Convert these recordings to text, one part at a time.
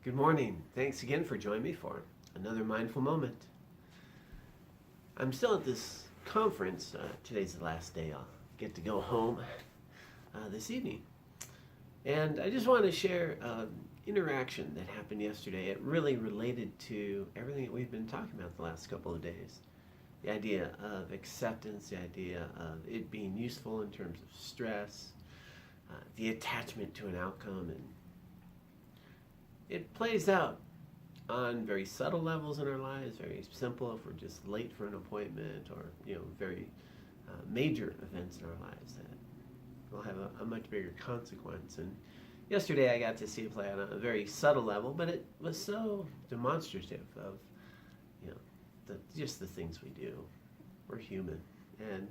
Good morning. Thanks again for joining me for another mindful moment. I'm still at this conference. Today's the last day I'll get to go home this evening. And I just want to share an interaction that happened yesterday. It really related to everything that we've been talking about the last couple of days. The idea of acceptance, the idea of it being useful in terms of stress, the attachment to an outcome, and it plays out on very subtle levels in our lives, very simple if we're just late for an appointment, or very major events in our lives that will have a much bigger consequence. And yesterday I got to see it play on a very subtle level, but it was so demonstrative of just the things we do. We're human, and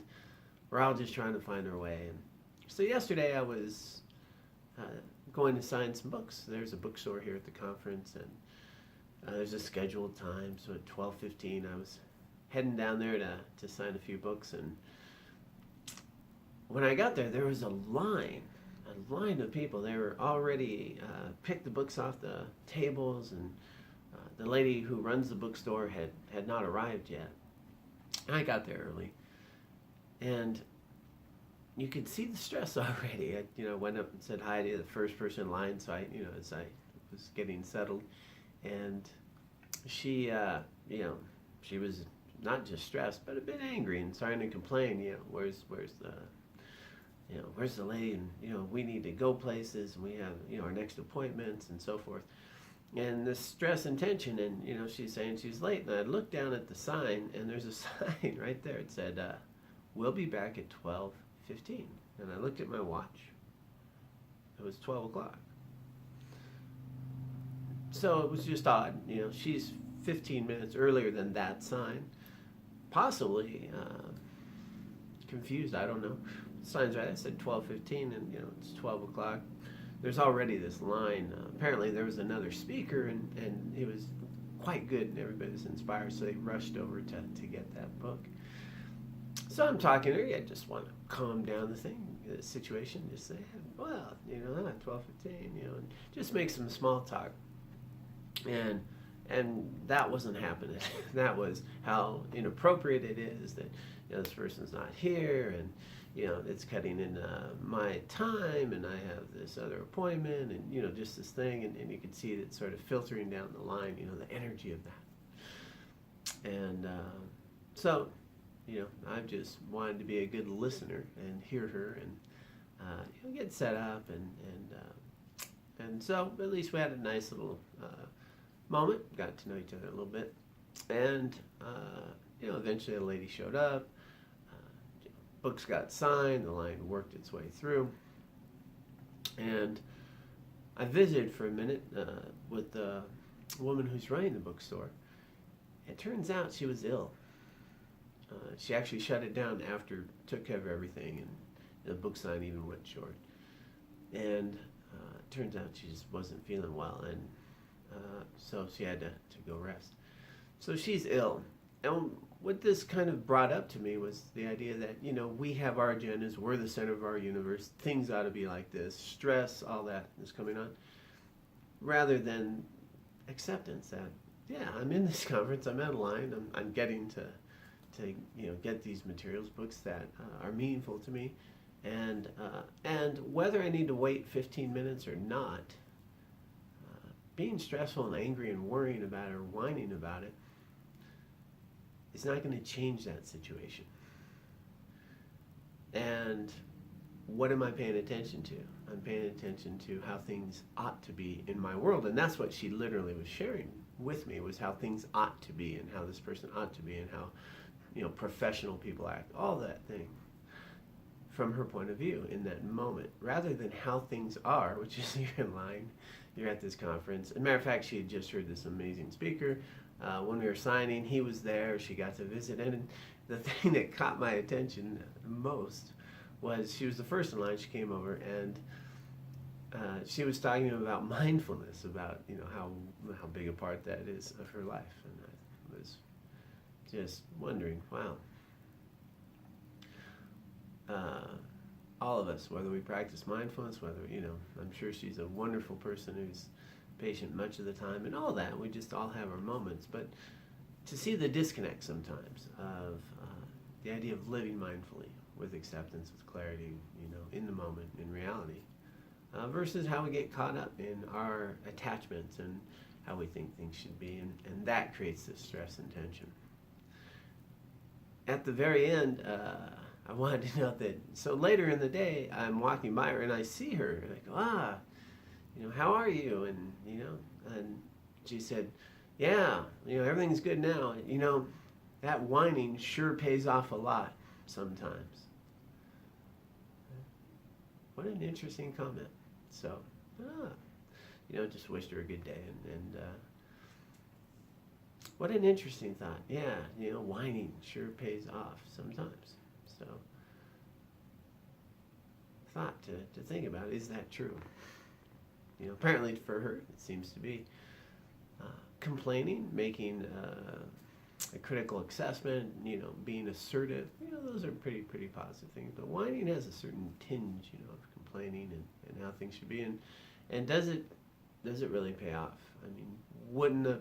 we're all just trying to find our way. And so yesterday I was going to sign some books. There's a bookstore here at the conference, and there's a scheduled time. So at 12:15, I was heading down there to sign a few books. And when I got there, there was a line of people. They were already picked the books off the tables, and the lady who runs the bookstore had not arrived yet. I got there early, and you could see the stress already. I went up and said hi to the first person in line. So as I was getting settled, and she, she was not just stressed, but a bit angry and starting to complain. Where's the lady? And we need to go places, and we have our next appointments and so forth. And the stress and tension, and she's saying she's late. And I looked down at the sign, and there's a sign right there. It said, "We'll be back at 12:15." And I looked at my watch. It was 12 o'clock. So it was just odd. She's 15 minutes earlier than that sign. Possibly confused. I don't know. The sign's right. I said 12:15, and it's 12 o'clock. There's already this line. Apparently there was another speaker, and he was quite good, and everybody was inspired, so they rushed over to get that book. So I'm talking to her. I just want to calm down the situation. Just say, well, 12:15, and just make some small talk. And that wasn't happening. That was how inappropriate it is that this person's not here, and it's cutting into my time, and I have this other appointment, and just this thing, and you can see it sort of filtering down the line, the energy of that. And so I've just wanted to be a good listener and hear her, and get set up, and so at least we had a nice little moment, got to know each other a little bit, and eventually the lady showed up. Books got signed, the line worked its way through, and I visited for a minute with the woman who's running the bookstore. It turns out she was ill. She actually shut it down after took care of everything, and the book sign even went short. And it turns out she just wasn't feeling well, and so she had to go rest. So she's ill. And what this kind of brought up to me was the idea that, we have our agendas, we're the center of our universe, things ought to be like this, stress, all that is coming on, rather than acceptance that, I'm in this conference, I'm out of line, I'm getting to get these materials, books that are meaningful to me, and whether I need to wait 15 minutes or not, being stressful and angry and worrying about it or whining about it is not going to change that situation. And what am I paying attention to? I'm paying attention to how things ought to be in my world. And that's what she literally was sharing with me, was how things ought to be, and how this person ought to be, and how professional people act, all that thing from her point of view in that moment, rather than how things are, which is you're in line, you're at this conference. As a matter of fact, she had just heard this amazing speaker. When we were signing, he was there. She got to visit, and the thing that caught my attention most was she was the first in line. She came over, and she was talking about mindfulness, about how big a part that is of her life, and I was just wondering, wow. All of us, whether we practice mindfulness, whether I'm sure she's a wonderful person who's patient much of the time, and all that. We just all have our moments. But to see the disconnect sometimes of the idea of living mindfully with acceptance, with clarity, in the moment, in reality, versus how we get caught up in our attachments and how we think things should be, and that creates this stress and tension. At the very end, I wanted to note that, so later in the day, I'm walking by her and I see her, and I go, how are you? And she said, yeah, everything's good now. That whining sure pays off a lot sometimes. What an interesting comment. So, just wished her a good day, and what an interesting thought. Yeah, whining sure pays off sometimes. So, thought to think about, is that true? Apparently for her, it seems to be. Complaining, making a critical assessment, being assertive, those are pretty positive things. But whining has a certain tinge, of complaining and how things should be. And does it really pay off? I mean, wouldn't the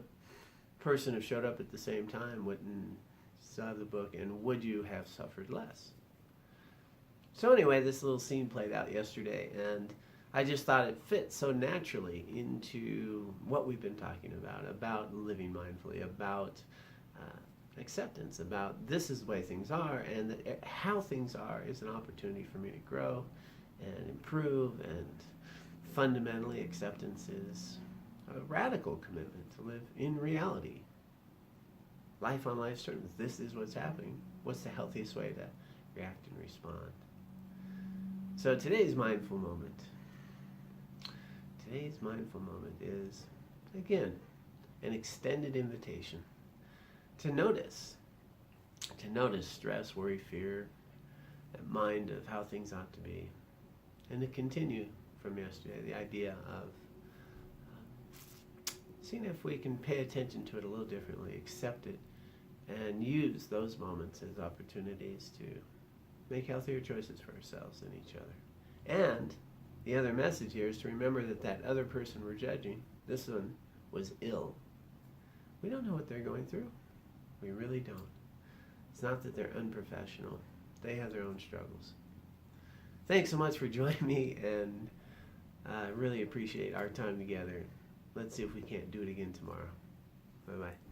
person have showed up at the same time? Wouldn't still have the book? And would you have suffered less? So anyway, this little scene played out yesterday, and I just thought it fit so naturally into what we've been talking about living mindfully, about acceptance, about this is the way things are, and that how things are is an opportunity for me to grow and improve, and fundamentally acceptance is a radical commitment to live in reality. Life on life's terms, this is what's happening. What's the healthiest way to react and respond? So today's mindful moment. Today's mindful moment is, again, an extended invitation to notice stress, worry, fear, that mind of how things ought to be, and to continue from yesterday the idea of seeing if we can pay attention to it a little differently, accept it, and use those moments as opportunities to make healthier choices for ourselves and each other. And the other message here is to remember that other person we're judging, this one was ill. We don't know what they're going through. We really don't. It's not that they're unprofessional. They have their own struggles. Thanks so much for joining me, and I really appreciate our time together. Let's see if we can't do it again tomorrow. Bye-bye.